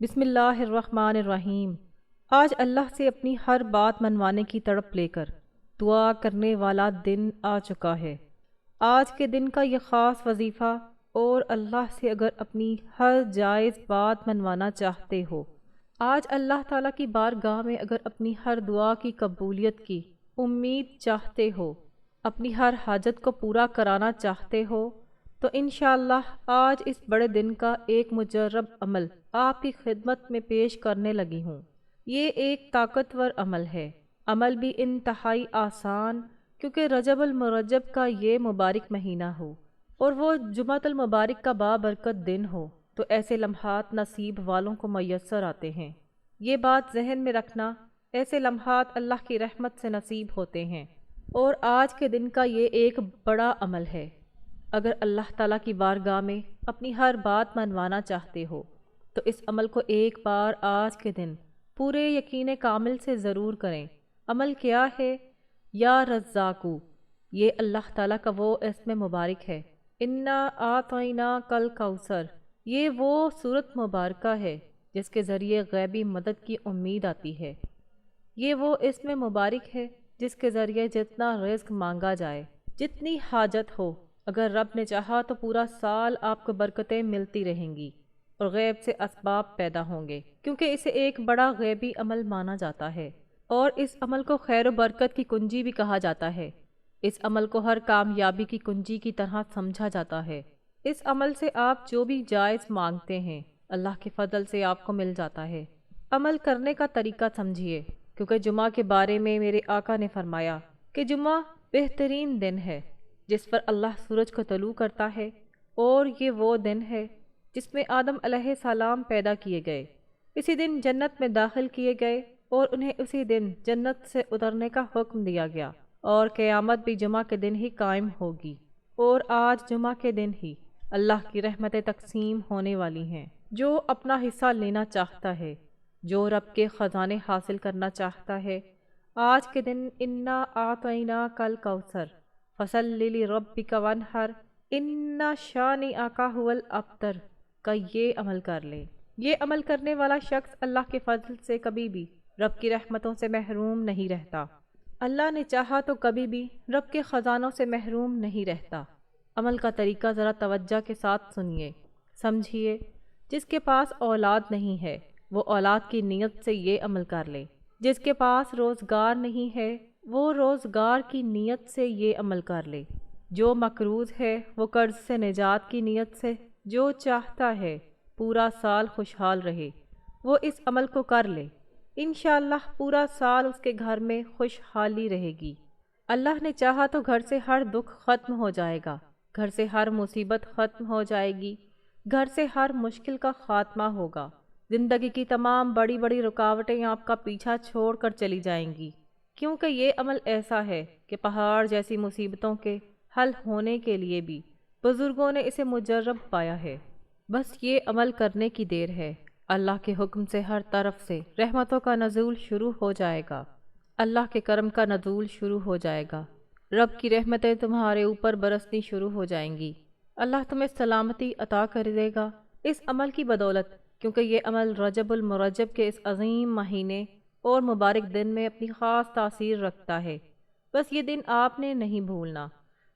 بسم اللہ الرحمن الرحیم۔ آج اللہ سے اپنی ہر بات منوانے کی تڑپ لے کر دعا کرنے والا دن آ چکا ہے۔ آج کے دن کا یہ خاص وظیفہ اور اللہ سے اگر اپنی ہر جائز بات منوانا چاہتے ہو، آج اللہ تعالیٰ کی بارگاہ میں اگر اپنی ہر دعا کی قبولیت کی امید چاہتے ہو، اپنی ہر حاجت کو پورا کرانا چاہتے ہو، تو انشاءاللہ آج اس بڑے دن کا ایک مجرب عمل آپ کی خدمت میں پیش کرنے لگی ہوں۔ یہ ایک طاقتور عمل ہے، عمل بھی انتہائی آسان، کیونکہ رجب المرجب کا یہ مبارک مہینہ ہو اور وہ جمعۃ المبارک کا بابرکت دن ہو، تو ایسے لمحات نصیب والوں کو میسر آتے ہیں۔ یہ بات ذہن میں رکھنا، ایسے لمحات اللہ کی رحمت سے نصیب ہوتے ہیں، اور آج کے دن کا یہ ایک بڑا عمل ہے۔ اگر اللہ تعالیٰ کی بارگاہ میں اپنی ہر بات منوانا چاہتے ہو تو اس عمل کو ایک بار آج کے دن پورے یقین کامل سے ضرور کریں۔ عمل کیا ہے؟ یا رزاقو، یہ اللہ تعالیٰ کا وہ اسم مبارک ہے۔ انا اعطیناک الکوثر، یہ وہ صورت مبارکہ ہے جس کے ذریعے غیبی مدد کی امید آتی ہے۔ یہ وہ اسم مبارک ہے جس کے ذریعے جتنا رزق مانگا جائے، جتنی حاجت ہو، اگر رب نے چاہا تو پورا سال آپ کو برکتیں ملتی رہیں گی اور غیب سے اسباب پیدا ہوں گے، کیونکہ اسے ایک بڑا غیبی عمل مانا جاتا ہے، اور اس عمل کو خیر و برکت کی کنجی بھی کہا جاتا ہے۔ اس عمل کو ہر کامیابی کی کنجی کی طرح سمجھا جاتا ہے۔ اس عمل سے آپ جو بھی جائز مانگتے ہیں اللہ کے فضل سے آپ کو مل جاتا ہے۔ عمل کرنے کا طریقہ سمجھیے، کیونکہ جمعہ کے بارے میں میرے آقا نے فرمایا کہ جمعہ بہترین دن ہے جس پر اللہ سورج کو طلوع کرتا ہے، اور یہ وہ دن ہے جس میں آدم علیہ السلام پیدا کیے گئے، اسی دن جنت میں داخل کیے گئے، اور انہیں اسی دن جنت سے اترنے کا حکم دیا گیا، اور قیامت بھی جمعہ کے دن ہی قائم ہوگی، اور آج جمعہ کے دن ہی اللہ کی رحمتیں تقسیم ہونے والی ہیں۔ جو اپنا حصہ لینا چاہتا ہے، جو رب کے خزانے حاصل کرنا چاہتا ہے، آج کے دن انا اعطیناک الکوثر فصلی لربک وانحر ان شانئک ھو الابتر کا یہ عمل کر لے۔ یہ عمل کرنے والا شخص اللہ کے فضل سے کبھی بھی رب کی رحمتوں سے محروم نہیں رہتا۔ اللہ نے چاہا تو کبھی بھی رب کے خزانوں سے محروم نہیں رہتا۔ عمل کا طریقہ ذرا توجہ کے ساتھ سنیے، سمجھیے۔ جس کے پاس اولاد نہیں ہے وہ اولاد کی نیت سے یہ عمل کر لے۔ جس کے پاس روزگار نہیں ہے وہ روزگار کی نیت سے یہ عمل کر لے۔ جو مقروض ہے وہ قرض سے نجات کی نیت سے، جو چاہتا ہے پورا سال خوشحال رہے وہ اس عمل کو کر لے۔ انشاءاللہ پورا سال اس کے گھر میں خوشحالی رہے گی۔ اللہ نے چاہا تو گھر سے ہر دکھ ختم ہو جائے گا، گھر سے ہر مصیبت ختم ہو جائے گی، گھر سے ہر مشکل کا خاتمہ ہوگا، زندگی کی تمام بڑی بڑی رکاوٹیں آپ کا پیچھا چھوڑ کر چلی جائیں گی، کیونکہ یہ عمل ایسا ہے کہ پہاڑ جیسی مصیبتوں کے حل ہونے کے لیے بھی بزرگوں نے اسے مجرب پایا ہے۔ بس یہ عمل کرنے کی دیر ہے، اللہ کے حکم سے ہر طرف سے رحمتوں کا نزول شروع ہو جائے گا، اللہ کے کرم کا نزول شروع ہو جائے گا، رب کی رحمتیں تمہارے اوپر برسنی شروع ہو جائیں گی، اللہ تمہیں سلامتی عطا کر دے گا اس عمل کی بدولت، کیونکہ یہ عمل رجب المرجب کے اس عظیم مہینے اور مبارک دن میں اپنی خاص تاثیر رکھتا ہے۔ بس یہ دن آپ نے نہیں بھولنا۔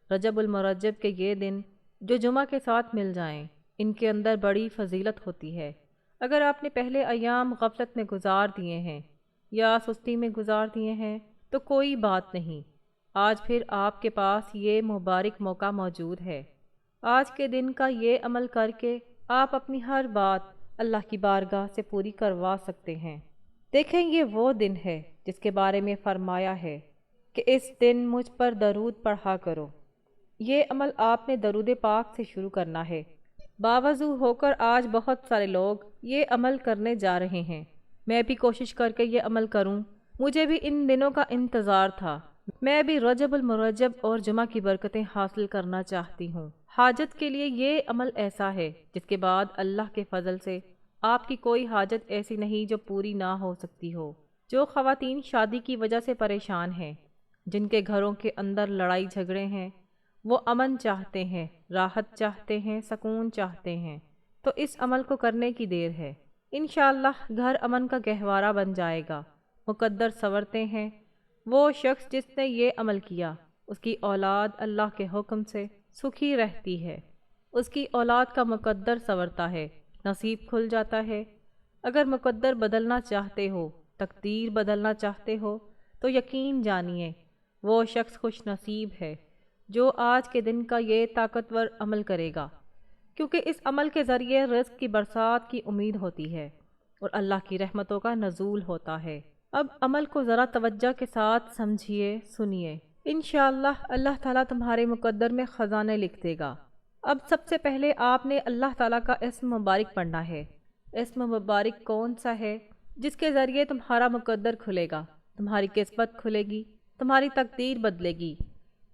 رجب المرجب کے یہ دن جو جمعہ کے ساتھ مل جائیں، ان کے اندر بڑی فضیلت ہوتی ہے۔ اگر آپ نے پہلے ایام غفلت میں گزار دیے ہیں یا سستی میں گزار دیے ہیں تو کوئی بات نہیں، آج پھر آپ کے پاس یہ مبارک موقع موجود ہے۔ آج کے دن کا یہ عمل کر کے آپ اپنی ہر بات اللہ کی بارگاہ سے پوری کروا سکتے ہیں۔ دیکھیں، یہ وہ دن ہے جس کے بارے میں فرمایا ہے کہ اس دن مجھ پر درود پڑھا کرو۔ یہ عمل آپ نے درود پاک سے شروع کرنا ہے۔ باوضو ہو کر آج بہت سارے لوگ یہ عمل کرنے جا رہے ہیں، میں بھی کوشش کر کے یہ عمل کروں، مجھے بھی ان دنوں کا انتظار تھا، میں بھی رجب المرجب اور جمعہ کی برکتیں حاصل کرنا چاہتی ہوں۔ حاجت کے لیے یہ عمل ایسا ہے جس کے بعد اللہ کے فضل سے آپ کی کوئی حاجت ایسی نہیں جو پوری نہ ہو سکتی ہو۔ جو خواتین شادی کی وجہ سے پریشان ہیں، جن کے گھروں کے اندر لڑائی جھگڑے ہیں، وہ امن چاہتے ہیں، راحت چاہتے ہیں، سکون چاہتے ہیں، تو اس عمل کو کرنے کی دیر ہے۔ انشاءاللہ گھر امن کا گہوارہ بن جائے گا۔ مقدر سنورتے ہیں وہ شخص جس نے یہ عمل کیا، اس کی اولاد اللہ کے حکم سے سکھی رہتی ہے۔ اس کی اولاد کا مقدر سنورتا ہے، نصیب کھل جاتا ہے۔ اگر مقدر بدلنا چاہتے ہو، تقدیر بدلنا چاہتے ہو، تو یقین جانیے وہ شخص خوش نصیب ہے جو آج کے دن کا یہ طاقتور عمل کرے گا، کیونکہ اس عمل کے ذریعے رزق کی برسات کی امید ہوتی ہے اور اللہ کی رحمتوں کا نزول ہوتا ہے۔ اب عمل کو ذرا توجہ کے ساتھ سمجھیے، سنیے۔ انشاءاللہ اللہ تعالیٰ تمہارے مقدر میں خزانے لکھ دے گا۔ اب سب سے پہلے آپ نے اللہ تعالیٰ کا اسم مبارک پڑھنا ہے۔ اسم مبارک کون سا ہے؟ جس کے ذریعے تمہارا مقدر کھلے گا، تمہاری قسمت کھلے گی، تمہاری تقدیر بدلے گی۔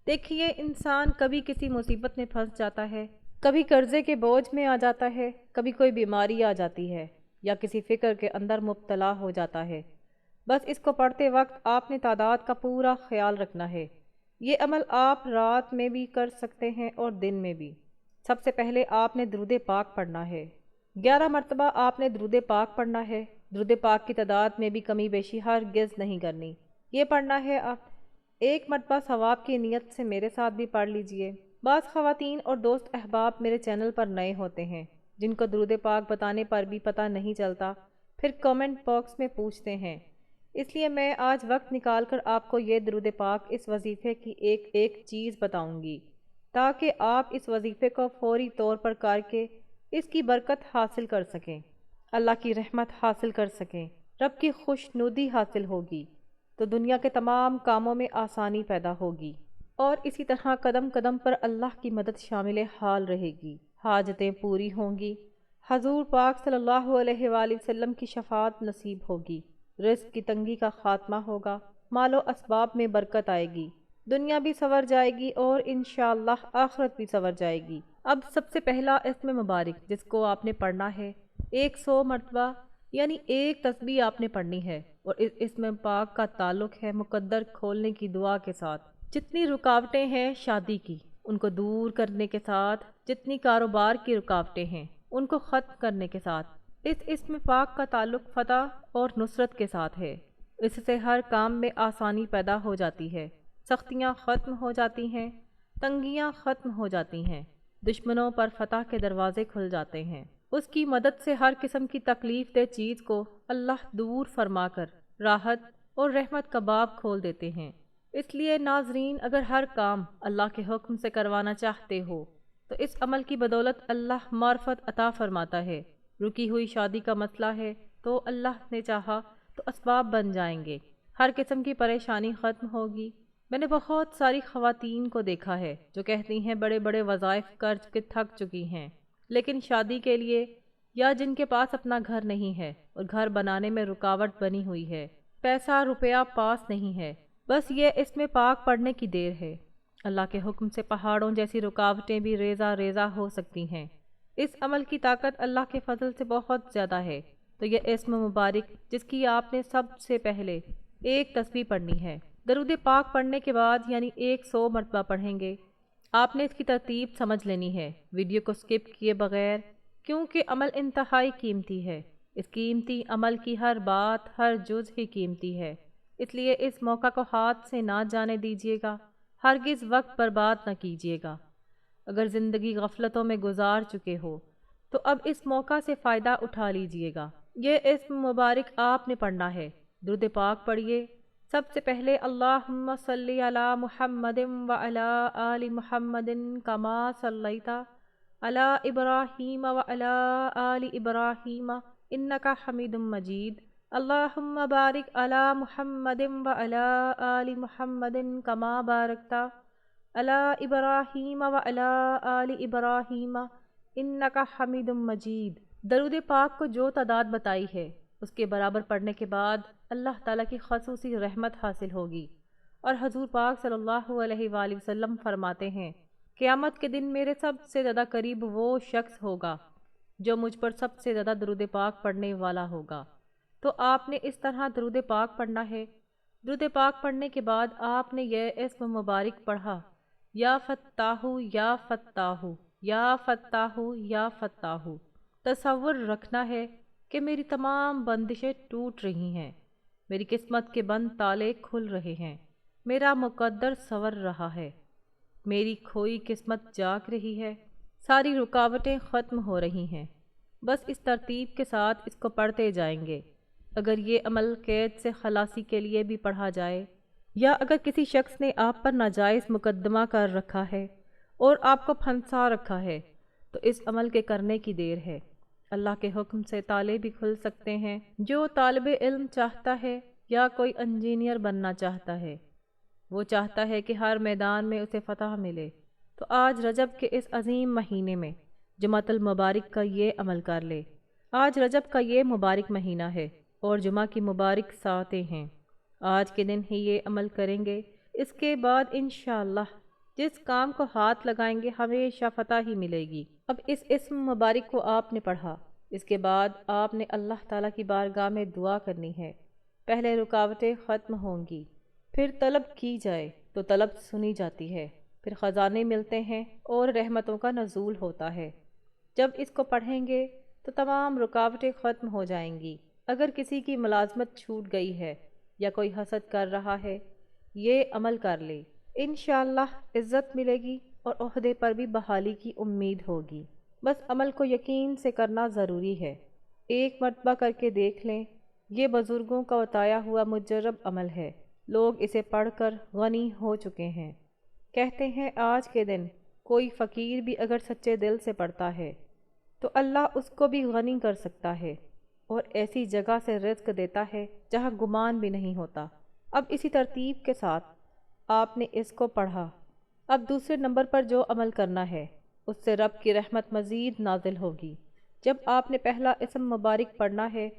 دیکھیے، انسان کبھی کسی مصیبت میں پھنس جاتا ہے، کبھی قرضے کے بوجھ میں آ جاتا ہے، کبھی کوئی بیماری آ جاتی ہے یا کسی فکر کے اندر مبتلا ہو جاتا ہے۔ بس اس کو پڑھتے وقت آپ نے تعداد کا پورا خیال رکھنا ہے۔ یہ عمل آپ رات میں بھی کر سکتے ہیں اور دن میں بھی۔ سب سے پہلے آپ نے درود پاک پڑھنا ہے۔ 11 مرتبہ آپ نے درود پاک پڑھنا ہے۔ درود پاک کی تعداد میں بھی کمی بیشی ہرگز نہیں کرنی۔ یہ پڑھنا ہے آپ 1 مرتبہ ثواب کی نیت سے میرے ساتھ بھی پڑھ لیجئے۔ بعض خواتین اور دوست احباب میرے چینل پر نئے ہوتے ہیں جن کو درود پاک بتانے پر بھی پتہ نہیں چلتا، پھر کامنٹ باکس میں پوچھتے ہیں۔ اس لیے میں آج وقت نکال کر آپ کو یہ درود پاک اس وظیفے کی ایک ایک چیز بتاؤں گی تاکہ آپ اس وظیفے کو فوری طور پر کر کے اس کی برکت حاصل کر سکیں، اللہ کی رحمت حاصل کر سکیں، رب کی خوشنودی حاصل ہوگی تو دنیا کے تمام کاموں میں آسانی پیدا ہوگی، اور اسی طرح قدم قدم پر اللہ کی مدد شامل حال رہے گی، حاجتیں پوری ہوں گی، حضور پاک صلی اللہ علیہ وآلہ وسلم کی شفاعت نصیب ہوگی، رزق کی تنگی کا خاتمہ ہوگا، مال و اسباب میں برکت آئے گی، دنیا بھی سنور جائے گی اور انشاءاللہ آخرت بھی سنور جائے گی۔ اب سب سے پہلا اسم مبارک جس کو آپ نے پڑھنا ہے 100 مرتبہ، یعنی ایک تسبیح آپ نے پڑھنی ہے، اور اس اسم پاک کا تعلق ہے مقدر کھولنے کی دعا کے ساتھ۔ جتنی رکاوٹیں ہیں شادی کی، ان کو دور کرنے کے ساتھ، جتنی کاروبار کی رکاوٹیں ہیں ان کو ختم کرنے کے ساتھ، اس اسم پاک کا تعلق فتح اور نصرت کے ساتھ ہے۔ اس سے ہر کام میں آسانی پیدا ہو جاتی ہے، سختیاں ختم ہو جاتی ہیں، تنگیاں ختم ہو جاتی ہیں، دشمنوں پر فتح کے دروازے کھل جاتے ہیں۔ اس کی مدد سے ہر قسم کی تکلیف دہ چیز کو اللہ دور فرما کر راحت اور رحمت کا باب کھول دیتے ہیں۔ اس لیے ناظرین، اگر ہر کام اللہ کے حکم سے کروانا چاہتے ہو تو اس عمل کی بدولت اللہ معرفت عطا فرماتا ہے۔ رکی ہوئی شادی کا مسئلہ ہے تو اللہ نے چاہا تو اسباب بن جائیں گے، ہر قسم کی پریشانی ختم ہوگی۔ میں نے بہت ساری خواتین کو دیکھا ہے جو کہتی ہیں بڑے بڑے وظائف کر کے تھک چکی ہیں، لیکن شادی کے لیے یا جن کے پاس اپنا گھر نہیں ہے اور گھر بنانے میں رکاوٹ بنی ہوئی ہے، پیسہ روپیہ پاس نہیں ہے، بس یہ اسم پاک پڑھنے کی دیر ہے۔ اللہ کے حکم سے پہاڑوں جیسی رکاوٹیں بھی ریزہ ریزہ ہو سکتی ہیں۔ اس عمل کی طاقت اللہ کے فضل سے بہت زیادہ ہے، تو یہ اسم مبارک جس کی آپ نے سب سے پہلے ایک تسبیح پڑھنی ہے، درود پاک پڑھنے کے بعد یعنی 100 مرتبہ پڑھیں گے۔ آپ نے اس کی ترتیب سمجھ لینی ہے، ویڈیو کو سکپ کیے بغیر، کیونکہ عمل انتہائی قیمتی ہے۔ اس قیمتی عمل کی ہر بات، ہر جز ہی قیمتی ہے، اس لیے اس موقع کو ہاتھ سے نہ جانے دیجیے گا، ہرگز وقت برباد نہ کیجیے گا۔ اگر زندگی غفلتوں میں گزار چکے ہو تو اب اس موقع سے فائدہ اٹھا لیجیے گا۔ یہ اسم مبارک آپ نے پڑھنا ہے۔ درود پاک پڑھیے۔ سب سے پہلے اللہم صلی علی محمد وعلی آل محمد کما صلیت علی ابراہیم وعلی آل ابراہیم انک حمید مجید۔ اللہم بارک علی محمد وعلی آل محمد کما بارکت علی ابراہیم وعلی آل ابراہیم انک حمید مجید۔ درود پاک کو جو تعداد بتائی ہے اس کے برابر پڑھنے کے بعد اللہ تعالیٰ کی خصوصی رحمت حاصل ہوگی، اور حضور پاک صلی اللہ علیہ وآلہ وسلم فرماتے ہیں قیامت کے دن میرے سب سے زیادہ قریب وہ شخص ہوگا جو مجھ پر سب سے زیادہ درود پاک پڑھنے والا ہوگا۔ تو آپ نے اس طرح درود پاک پڑھنا ہے۔ درود پاک پڑھنے کے بعد آپ نے یہ اسم مبارک پڑھا، یا فتاحو یا فتاحو یا فتاحو یا فتاحو۔ تصور رکھنا ہے کہ میری تمام بندشیں ٹوٹ رہی ہیں، میری قسمت کے بند تالے کھل رہے ہیں، میرا مقدر سنور رہا ہے، میری کھوئی قسمت جاگ رہی ہے، ساری رکاوٹیں ختم ہو رہی ہیں۔ بس اس ترتیب کے ساتھ اس کو پڑھتے جائیں گے۔ اگر یہ عمل قید سے خلاصی کے لیے بھی پڑھا جائے، یا اگر کسی شخص نے آپ پر ناجائز مقدمہ کر رکھا ہے اور آپ کو پھنسا رکھا ہے، تو اس عمل کے کرنے کی دیر ہے۔ اللہ کے حکم سے تالے بھی کھل سکتے ہیں۔ جو طالب علم چاہتا ہے یا کوئی انجینئر بننا چاہتا ہے، وہ چاہتا ہے کہ ہر میدان میں اسے فتح ملے، تو آج رجب کے اس عظیم مہینے میں جمعۃ المبارک کا یہ عمل کر لے۔ آج رجب کا یہ مبارک مہینہ ہے اور جمعہ کی مبارک ساعتیں ہیں۔ آج کے دن ہی یہ عمل کریں گے، اس کے بعد انشاءاللہ جس کام کو ہاتھ لگائیں گے ہمیشہ فتح ہی ملے گی۔ اب اس اسم مبارک کو آپ نے پڑھا، اس کے بعد آپ نے اللہ تعالیٰ کی بارگاہ میں دعا کرنی ہے۔ پہلے رکاوٹیں ختم ہوں گی، پھر طلب کی جائے تو طلب سنی جاتی ہے، پھر خزانے ملتے ہیں اور رحمتوں کا نزول ہوتا ہے۔ جب اس کو پڑھیں گے تو تمام رکاوٹیں ختم ہو جائیں گی۔ اگر کسی کی ملازمت چھوٹ گئی ہے یا کوئی حسد کر رہا ہے، یہ عمل کر لے، انشاءاللہ عزت ملے گی اور عہدے پر بھی بحالی کی امید ہوگی۔ بس عمل کو یقین سے کرنا ضروری ہے۔ ایک مرتبہ کر کے دیکھ لیں، یہ بزرگوں کا بتایا ہوا مجرب عمل ہے۔ لوگ اسے پڑھ کر غنی ہو چکے ہیں۔ کہتے ہیں آج کے دن کوئی فقیر بھی اگر سچے دل سے پڑھتا ہے تو اللہ اس کو بھی غنی کر سکتا ہے اور ایسی جگہ سے رزق دیتا ہے جہاں گمان بھی نہیں ہوتا۔ اب اسی ترتیب کے ساتھ آپ نے اس کو پڑھا۔ اب دوسرے نمبر پر جو عمل کرنا ہے، اس سے رب کی رحمت مزید نازل ہوگی۔ جب آپ نے پہلا اسم مبارک پڑھنا ہے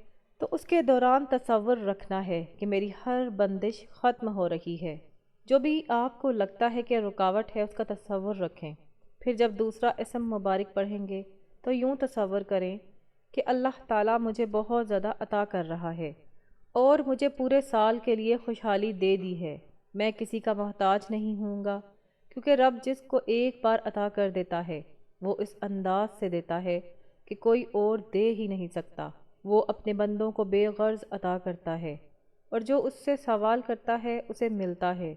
تو اس کے دوران تصور رکھنا ہے کہ میری ہر بندش ختم ہو رہی ہے۔ جو بھی آپ کو لگتا ہے کہ رکاوٹ ہے، اس کا تصور رکھیں۔ پھر جب دوسرا اسم مبارک پڑھیں گے تو یوں تصور کریں کہ اللہ تعالیٰ مجھے بہت زیادہ عطا کر رہا ہے اور مجھے پورے سال کے لیے خوشحالی دے دی ہے۔ میں کسی کا محتاج نہیں ہوں گا، کیونکہ رب جس کو ایک بار عطا کر دیتا ہے وہ اس انداز سے دیتا ہے کہ کوئی اور دے ہی نہیں سکتا۔ وہ اپنے بندوں کو بے غرض عطا کرتا ہے اور جو اس سے سوال کرتا ہے اسے ملتا ہے۔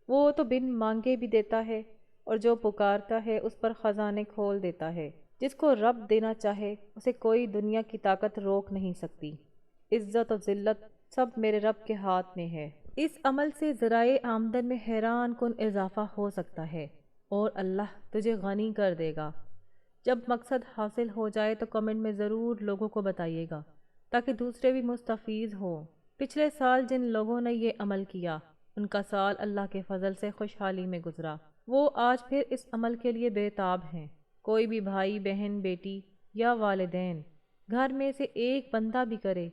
وہ تو بن مانگے بھی دیتا ہے اور جو پکارتا ہے اس پر خزانے کھول دیتا ہے۔ جس کو رب دینا چاہے اسے کوئی دنیا کی طاقت روک نہیں سکتی۔ عزت و ذلت سب میرے رب کے ہاتھ میں ہے۔ اس عمل سے ذرائع آمدن میں حیران کن اضافہ ہو سکتا ہے اور اللہ تجھے غنی کر دے گا۔ جب مقصد حاصل ہو جائے تو کمنٹ میں ضرور لوگوں کو بتائیے گا تاکہ دوسرے بھی مستفیض ہوں۔ پچھلے سال جن لوگوں نے یہ عمل کیا، ان کا سال اللہ کے فضل سے خوشحالی میں گزرا۔ وہ آج پھر اس عمل کے لیے بے تاب ہیں۔ کوئی بھی بھائی، بہن، بیٹی یا والدین گھر میں سے ایک بندہ بھی کرے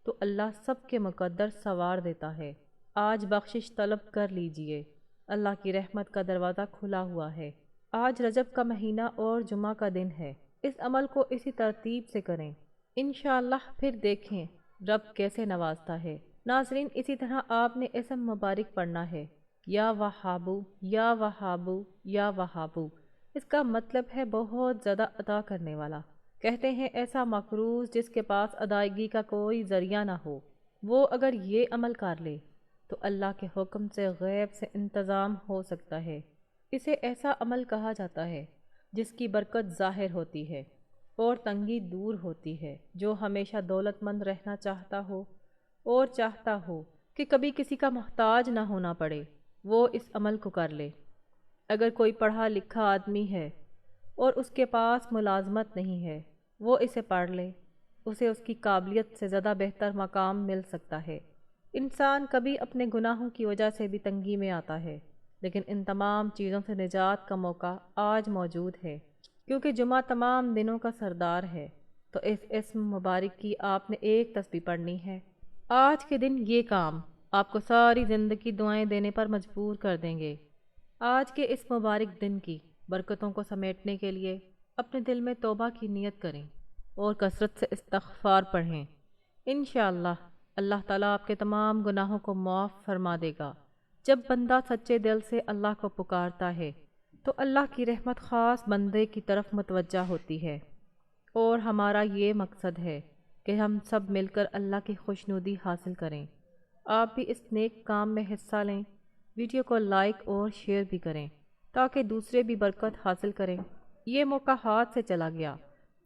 تو اللہ سب کے مقدر سنوار دیتا ہے۔ آج بخشش طلب کر لیجئے، اللہ کی رحمت کا دروازہ کھلا ہوا ہے۔ آج رجب کا مہینہ اور جمعہ کا دن ہے۔ اس عمل کو اسی ترتیب سے کریں، انشاءاللہ پھر دیکھیں رب کیسے نوازتا ہے۔ ناظرین، اسی طرح آپ نے اسم مبارک پڑھنا ہے، یا وہابو، یا وہابو، یا وہابو۔ اس کا مطلب ہے بہت زیادہ عطا کرنے والا۔ کہتے ہیں ایسا مقروض جس کے پاس ادائیگی کا کوئی ذریعہ نہ ہو، وہ اگر یہ عمل کر لے تو اللہ کے حکم سے غیب سے انتظام ہو سکتا ہے۔ اسے ایسا عمل کہا جاتا ہے جس کی برکت ظاہر ہوتی ہے اور تنگی دور ہوتی ہے۔ جو ہمیشہ دولت مند رہنا چاہتا ہو اور چاہتا ہو کہ کبھی کسی کا محتاج نہ ہونا پڑے، وہ اس عمل کو کر لے۔ اگر کوئی پڑھا لکھا آدمی ہے اور اس کے پاس ملازمت نہیں ہے، وہ اسے پڑھ لے، اسے اس کی قابلیت سے زیادہ بہتر مقام مل سکتا ہے۔ انسان کبھی اپنے گناہوں کی وجہ سے بھی تنگی میں آتا ہے، لیکن ان تمام چیزوں سے نجات کا موقع آج موجود ہے، کیونکہ جمعہ تمام دنوں کا سردار ہے۔ تو اس اسم مبارک کی آپ نے ایک تسبیح پڑھنی ہے۔ آج کے دن یہ کام آپ کو ساری زندگی دعائیں دینے پر مجبور کر دیں گے۔ آج کے اس مبارک دن کی برکتوں کو سمیٹنے کے لیے اپنے دل میں توبہ کی نیت کریں اور کثرت سے استغفار پڑھیں۔ انشاءاللہ اللہ تعالیٰ آپ کے تمام گناہوں کو معاف فرما دے گا۔ جب بندہ سچے دل سے اللہ کو پکارتا ہے تو اللہ کی رحمت خاص بندے کی طرف متوجہ ہوتی ہے، اور ہمارا یہ مقصد ہے کہ ہم سب مل کر اللہ کی خوشنودی حاصل کریں۔ آپ بھی اس نیک کام میں حصہ لیں، ویڈیو کو لائک اور شیئر بھی کریں تاکہ دوسرے بھی برکت حاصل کریں۔ یہ موقع ہاتھ سے چلا گیا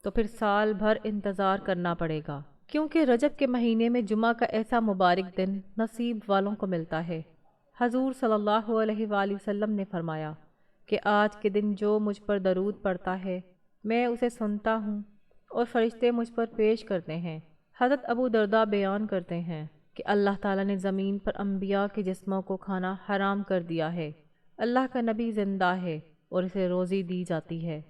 تو پھر سال بھر انتظار کرنا پڑے گا، کیونکہ رجب کے مہینے میں جمعہ کا ایسا مبارک دن نصیب والوں کو ملتا ہے۔ حضور صلی اللہ علیہ وآلہ وسلم نے فرمایا کہ آج کے دن جو مجھ پر درود پڑھتا ہے میں اسے سنتا ہوں اور فرشتے مجھ پر پیش کرتے ہیں۔ حضرت ابو درداء بیان کرتے ہیں کہ اللہ تعالیٰ نے زمین پر انبیاء کے جسموں کو کھانا حرام کر دیا ہے۔ اللہ کا نبی زندہ ہے اور اسے روزی دی جاتی ہے۔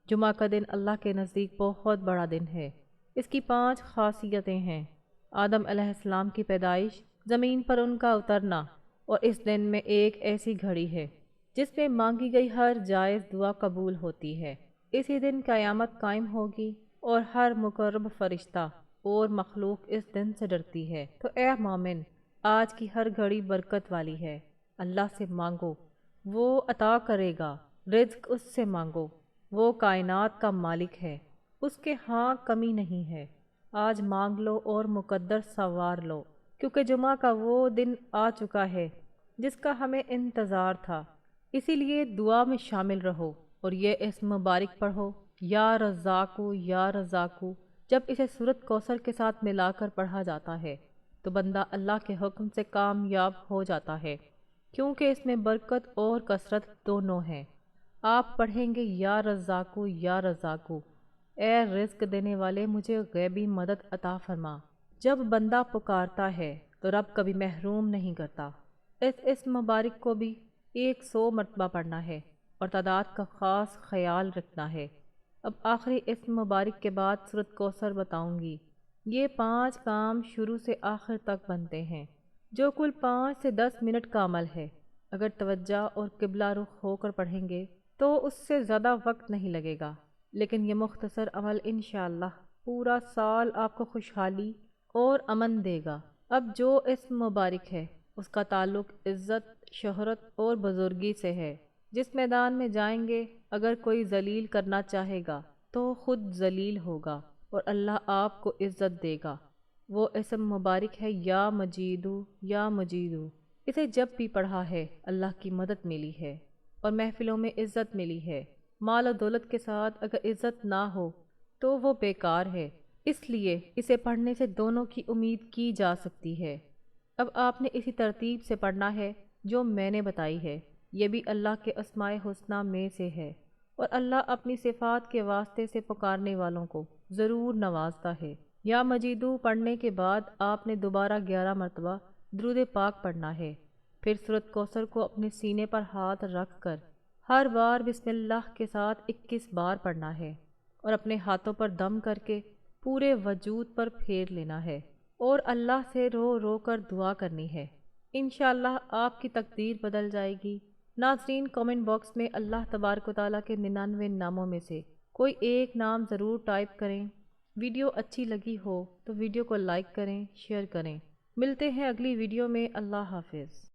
جمعہ کا دن اللہ کے نزدیک بہت بڑا دن ہے۔ اس کی 5 خاصیتیں ہیں: آدم علیہ السلام کی پیدائش، زمین پر ان کا اترنا، اور اس دن میں ایک ایسی گھڑی ہے جس میں مانگی گئی ہر جائز دعا قبول ہوتی ہے۔ اسی دن قیامت قائم ہوگی اور ہر مقرب فرشتہ اور مخلوق اس دن سے ڈرتی ہے۔ تو اے مومن، آج کی ہر گھڑی برکت والی ہے۔ اللہ سے مانگو، وہ عطا کرے گا۔ رزق اس سے مانگو، وہ کائنات کا مالک ہے، اس کے ہاں کمی نہیں ہے۔ آج مانگ لو اور مقدر سنوار لو، کیونکہ جمعہ کا وہ دن آ چکا ہے جس کا ہمیں انتظار تھا۔ اسی لیے دعا میں شامل رہو اور یہ اسم مبارک پڑھو، یا رزاقو یا رزاقو۔ جب اسے سورۃ کوثر کے ساتھ ملا کر پڑھا جاتا ہے تو بندہ اللہ کے حکم سے کامیاب ہو جاتا ہے، کیونکہ اس میں برکت اور کثرت دونوں ہیں۔ آپ پڑھیں گے یا رزاقو یا رزاقو، اے رزق دینے والے مجھے غیبی مدد عطا فرما۔ جب بندہ پکارتا ہے تو رب کبھی محروم نہیں کرتا۔ اس اسم مبارک کو بھی 100 مرتبہ پڑھنا ہے اور تعداد کا خاص خیال رکھنا ہے۔ اب آخری اسم مبارک کے بعد سورۃ کوثر بتاؤں گی۔ یہ 5 کام شروع سے آخر تک بنتے ہیں، جو کل 5 سے 10 منٹ کا عمل ہے۔ اگر توجہ اور قبلہ رخ ہو کر پڑھیں گے تو اس سے زیادہ وقت نہیں لگے گا، لیکن یہ مختصر عمل انشاءاللہ پورا سال آپ کو خوشحالی اور امن دے گا۔ اب جو اسم مبارک ہے اس کا تعلق عزت، شہرت اور بزرگی سے ہے۔ جس میدان میں جائیں گے اگر کوئی ذلیل کرنا چاہے گا تو خود ذلیل ہوگا اور اللہ آپ کو عزت دے گا۔ وہ اسم مبارک ہے یا مجیدو یا مجیدو۔ اسے جب بھی پڑھا ہے اللہ کی مدد ملی ہے اور محفلوں میں عزت ملی ہے۔ مال و دولت کے ساتھ اگر عزت نہ ہو تو وہ بیکار ہے، اس لیے اسے پڑھنے سے دونوں کی امید کی جا سکتی ہے۔ اب آپ نے اسی ترتیب سے پڑھنا ہے جو میں نے بتائی ہے۔ یہ بھی اللہ کے اسماء حسنی میں سے ہے اور اللہ اپنی صفات کے واسطے سے پکارنے والوں کو ضرور نوازتا ہے۔ یا مجیدو پڑھنے کے بعد آپ نے دوبارہ 11 مرتبہ درود پاک پڑھنا ہے۔ پھر سورۃ کوثر کو اپنے سینے پر ہاتھ رکھ کر ہر بار بسم اللہ کے ساتھ 21 بار پڑھنا ہے اور اپنے ہاتھوں پر دم کر کے پورے وجود پر پھیر لینا ہے اور اللہ سے رو رو کر دعا کرنی ہے۔ انشاءاللہ آپ کی تقدیر بدل جائے گی۔ ناظرین، کامنٹ باکس میں اللہ تبارک و تعالیٰ کے 99 ناموں میں سے کوئی ایک نام ضرور ٹائپ کریں۔ ویڈیو اچھی لگی ہو تو ویڈیو کو لائک کریں، شیئر کریں۔ ملتے ہیں اگلی ویڈیو میں۔ اللہ حافظ۔